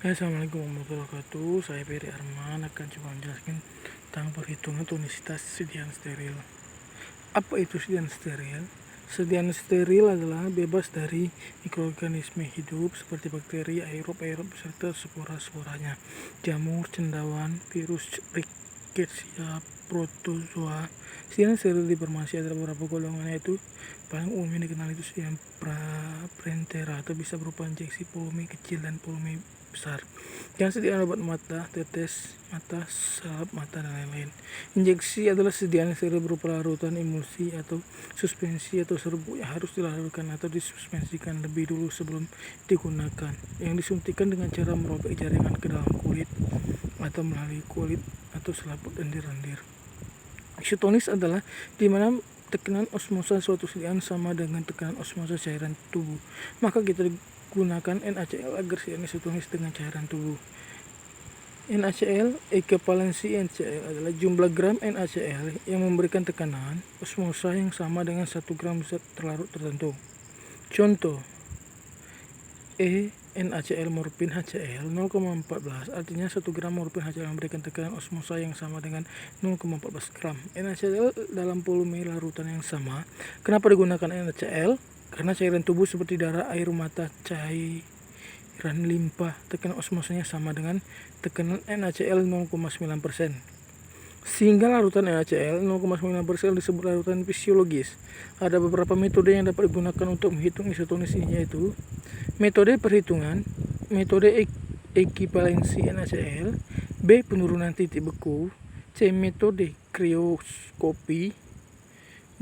Assalamualaikum warahmatullahi wabarakatuh. Saya Ferry Arman akan coba menjelaskan tentang perhitungan tonisitas sediaan steril. Apa itu sediaan steril? Sediaan steril adalah bebas dari mikroorganisme hidup seperti bakteri, aerob beserta spora-sporanya, jamur, cendawan, virus, rickettsia, protozoa. Sediaan steril di farmasi ada beberapa golongan, yaitu paling umum yang dikenal itu sediaan Prentera, atau bisa berupa injeksi volume kecil dan volume besar. Yang sediaan obat mata, tetes mata, salep mata, dan lain-lain. Injeksi adalah sediaan steril berupa larutan emulsi atau suspensi atau serbuk yang harus dilarutkan atau disuspensikan lebih dulu sebelum digunakan, yang disuntikan dengan cara merobek jaringan ke dalam kulit atau melalui kulit atau selaput lendir-lendir. Isotonis adalah di mana tekanan osmosa suatu sediaan sama dengan tekanan osmosa cairan tubuh. Maka kita gunakan NaCl agar sediaan isotonis dengan cairan tubuh. NaCl, ekivalensi NaCl adalah jumlah gram NaCl yang memberikan tekanan osmosa yang sama dengan 1 gram zat terlarut tertentu. Contoh, NaCl morfin HCl 0,14, artinya 1 gram morfin HCl memberikan tekanan osmosa yang sama dengan 0,14 gram. NaCl dalam volume larutan yang sama. Kenapa digunakan NaCl? Karena cairan tubuh seperti darah, air mata, cairan limpa, tekanan osmosanya sama dengan tekanan NaCl 0,9%. Sehingga larutan NaCl 0,9% disebut larutan fisiologis. Ada beberapa metode yang dapat digunakan untuk menghitung isotonis ini, yaitu metode perhitungan, metode ekivalensi NaCl, B. penurunan titik beku, C. metode krioskopi,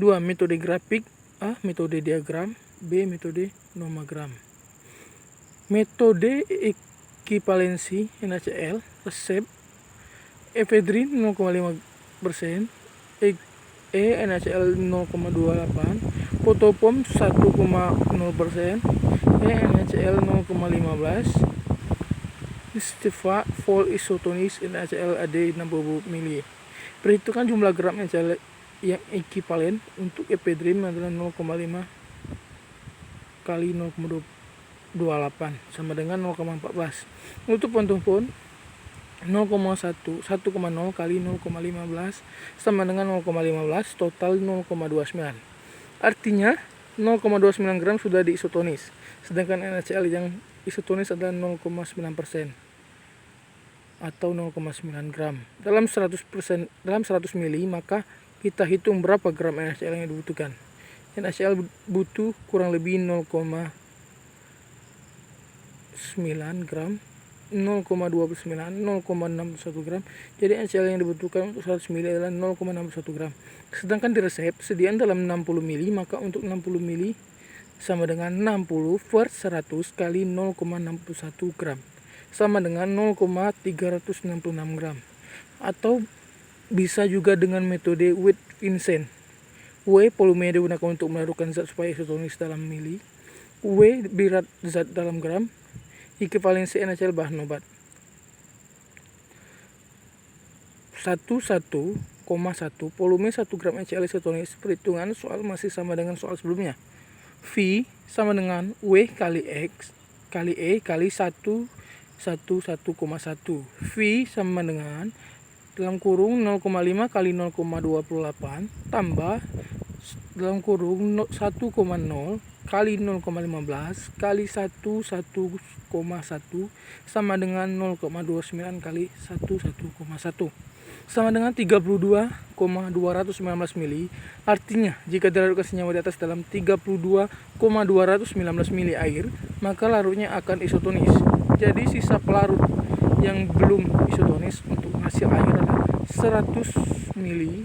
2. metode grafik, A. metode diagram, B. metode nomogram. Metode ekivalensi NaCl, resep efedrin 0,5%, NaCl 0,28, fotopom 1,0%, NaCl 0,15, Steva Vol isotonis NaCl AD 60 ml. Perhitungan jumlah gram NaCl yang ekivalen untuk efedrin adalah 0,5 kali 0,28 sama dengan 0,14. Untuk fotopom 1,0 kali 0,15 sama dengan 0,15, total 0,29. Artinya 0,29 gram sudah diisotonis, sedangkan NaCl yang isotonis adalah 0,9% atau 0,9 gram. Dalam 100 mili, maka kita hitung berapa gram NaCl yang dibutuhkan. NaCl butuh kurang lebih 0,9 gram, 0,29, 0,61 gram. Jadi NaCl yang dibutuhkan untuk 100 ml adalah 0,61 gram. Sedangkan di resep sediaan dalam 60 ml, maka untuk 60 ml sama dengan 60 per 100 kali 0,61 gram sama dengan 0,366 gram. Atau bisa juga dengan metode Witt-Vincent. W volume yang digunakan untuk melarutkan zat supaya isotonis dalam mili, W berat zat dalam gram, ekivalensi NaCl bahan obat. 11,1 volume 1 gram NaCl isotonis. Perhitungan soal masih sama dengan soal sebelumnya. V sama dengan W kali X kali E kali 1,1. V sama dengan dalam kurung 0,5 kali 0,28 tambah dalam kurung 1,0 kali 0,15 kali 1,1 sama dengan 0,29 kali 1,1 sama dengan 32,219 mili. Artinya jika dilarutkan senyawa di atas dalam 32,219 mili air, maka larutnya akan isotonis. Jadi sisa pelarut yang belum isotonis untuk hasil air adalah 100 mili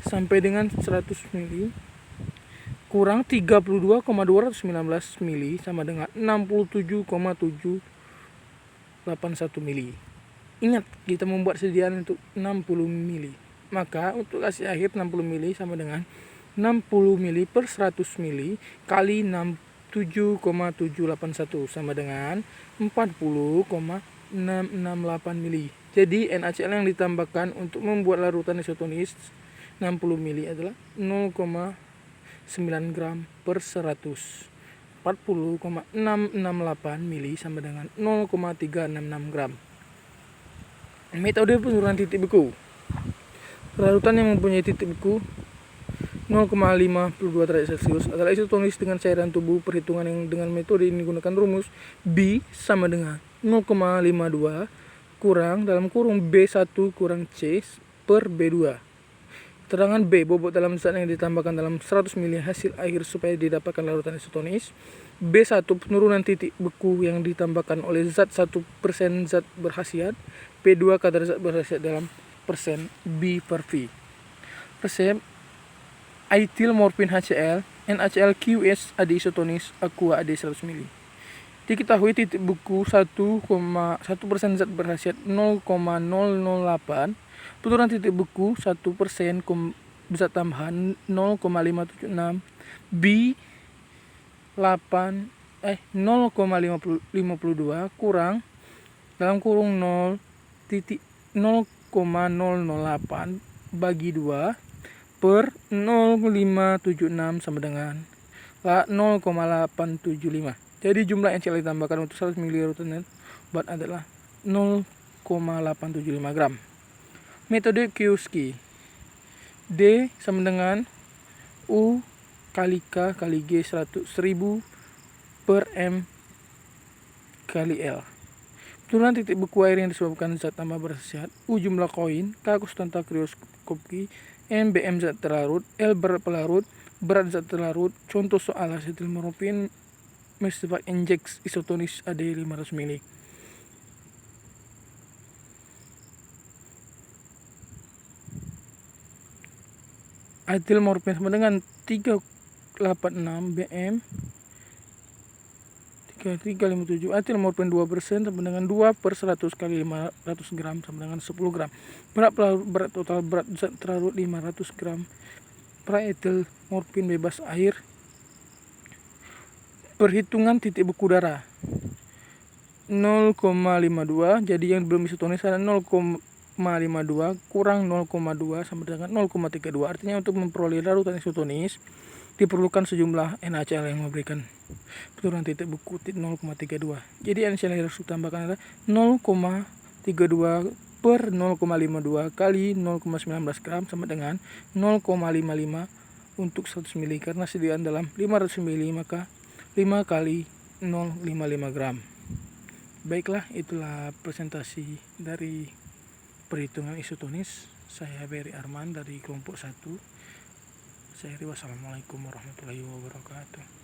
sampai dengan 100 mili kurang 32,219 mili sama dengan 67,781 mili. Ingat, kita membuat sediaan untuk 60 mili. Maka untuk hasil akhir 60 mili sama dengan 60 mili per 100 mili kali 67,781 sama dengan 40,668 mili. Jadi NaCl yang ditambahkan untuk membuat larutan isotonis 60 mili adalah 0,9 gram per 100 40,668 mili sama dengan 0,366 gram. Metode penurunan titik beku. Larutan yang mempunyai titik beku 0,52 derajat Celcius adalah isotonis dengan cairan tubuh. Perhitungan yang dengan metode ini gunakan rumus B sama dengan 0,52 kurang dalam kurung B1 kurang C per B2. Keterangan B, bobot dalam zat yang ditambahkan dalam 100 ml hasil air supaya didapatkan larutan isotonis. B1, penurunan titik beku yang ditambahkan oleh zat 1% zat berkhasiat. B2, kadar zat berkhasiat dalam persen B per V. Resep Aetil morfin HCl, NaCl QS AD isotonis, Aqua AD 100 ml. Diketahui titik beku 1,1% zat berkhasiat 0,008. Penurunan titik beku 1% zat tambahan 0,576. B 0,552 kurang dalam kurung 0,008 bagi 2 per 0,576 sama dengan 0,875. Jadi jumlah NaCl ditambahkan untuk 100 ml larutan obat adalah 0,875 gram. Metode Kiuski. D sama dengan U kali K kali G 1000 per M kali L. Penurunan titik beku air yang disebabkan zat tambah berkhasiat. U jumlah koin, K konstanta krioskopi, M BM zat terlarut, L berat pelarut, berat zat terlarut. Contoh soal asetil morfin Mesifak injeks isotonis AD 500 ml. Aetil morfin sama dengan 386 BM 3357. Aetil morfin 2% sama dengan 2 per 100 kali 500 gram sama dengan 10 gram. Berat total berat zat terlarut 500 gram. Aetil morfin bebas air. Perhitungan titik beku darah 0,52. Jadi yang belum isotonis adalah 0,52 kurang 0,2 sama dengan 0,32. Artinya untuk memperoleh larutan isotonis diperlukan sejumlah NaCl yang memberikan penurunan titik beku 0,32. Jadi NaCl yang harus ditambahkan adalah 0,32 per 0,52 kali 0,19 gram sama dengan 0,55 untuk 100 ml. Karena sediaan dalam 500 ml maka 5 kali 0,55 gram. Baiklah, itulah presentasi dari perhitungan isotonis. Saya Beri Arman dari kelompok 1. Saya Wassalamualaikum warahmatullahi wabarakatuh.